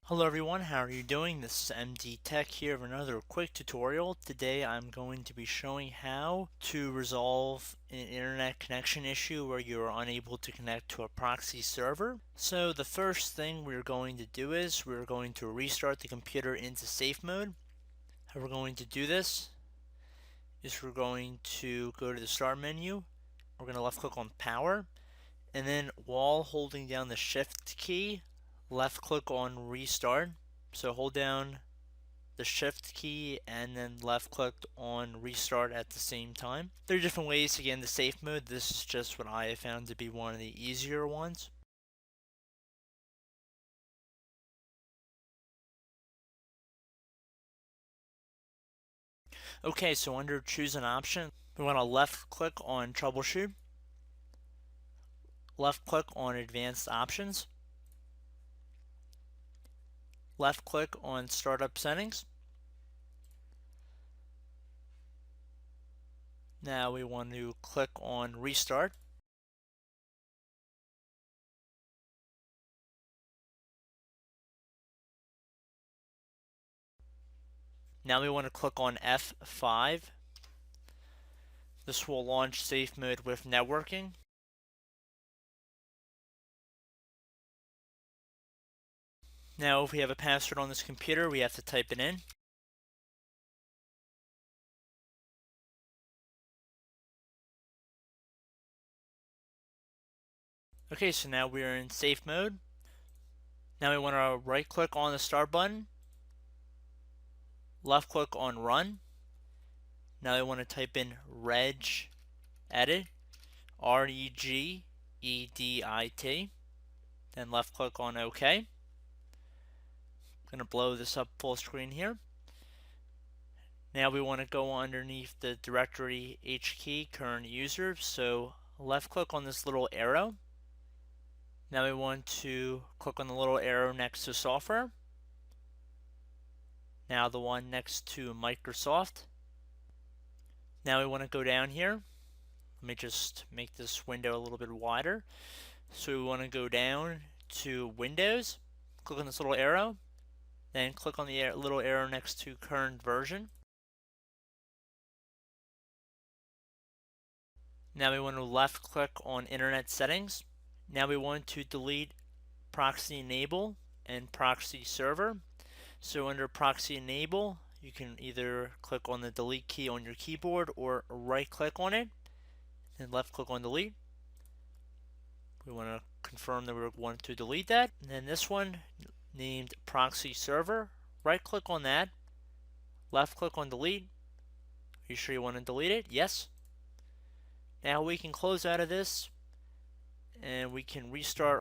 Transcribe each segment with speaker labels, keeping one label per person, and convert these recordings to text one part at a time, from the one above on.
Speaker 1: Hello everyone, how are you doing? This is MD Tech here with another quick tutorial. Today I'm going to be showing how to resolve an internet connection issue where you are unable to connect to a proxy server. So the first thing we're going to do is we're going to restart the computer into safe mode. How we're going to do this is we're going to go to the start menu, we're going to left click on power, and then while holding down the shift key, left click on restart. So hold down the shift key and then left click on restart at the same time. There are different ways to get into safe mode. This is just what I have found to be one of the easier ones. Okay, so under choose an option, we want to left click on troubleshoot, left click on advanced options, left click on startup settings. Now we want to click on restart. Now we want to click on F5. This will launch safe mode with networking. Now if we have a password on this computer, we have to type it in. Okay, so now we are in safe mode. Now we want to right click on the start button, left click on run. Now we want to type in regedit, REGEDIT, then left click on OK. I'm going to blow this up full screen here. Now we want to go underneath the directory H key current user, so left click on this little arrow. Now we want to click on the little arrow next to software. Now the one next to Microsoft. Now we want to go down here. Let me just make this window a little bit wider. So we want to go down to Windows, click on this little arrow, then click on the little arrow next to current version. Now we want to left click on Internet Settings. Now we want to delete Proxy Enable and Proxy Server. So under Proxy Enable, you can either click on the delete key on your keyboard or right click on it and left click on delete. We want to confirm that we want to delete that. And then this one named Proxy Server, right click on that, left click on delete. Are you sure you want to delete it? Yes. Now we can close out of this and we can restart.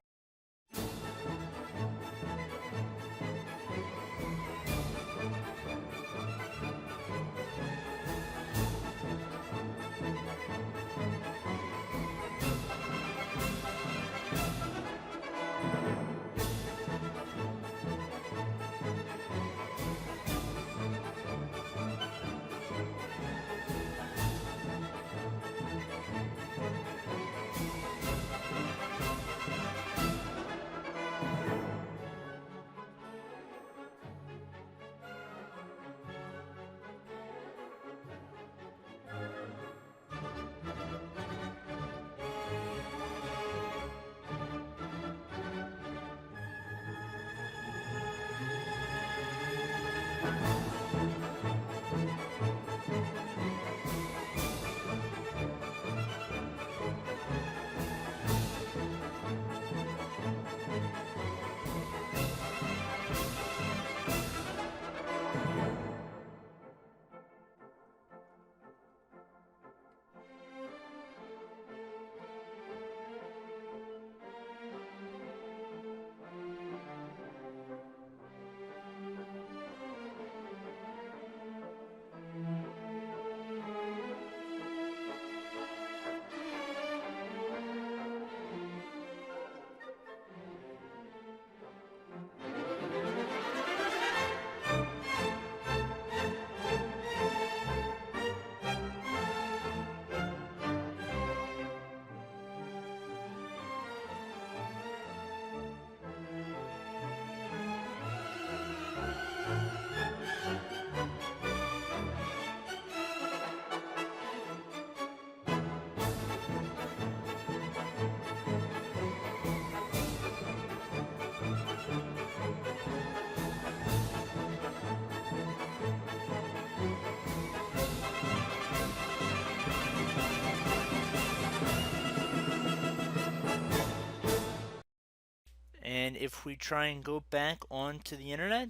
Speaker 1: And if we try and go back onto the internet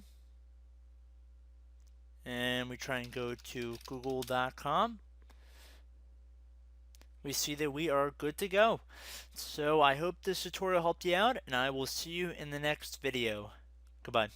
Speaker 1: and we try and go to google.com, we see that we are good to go. So I hope this tutorial helped you out, and I will see you in the next video. Goodbye.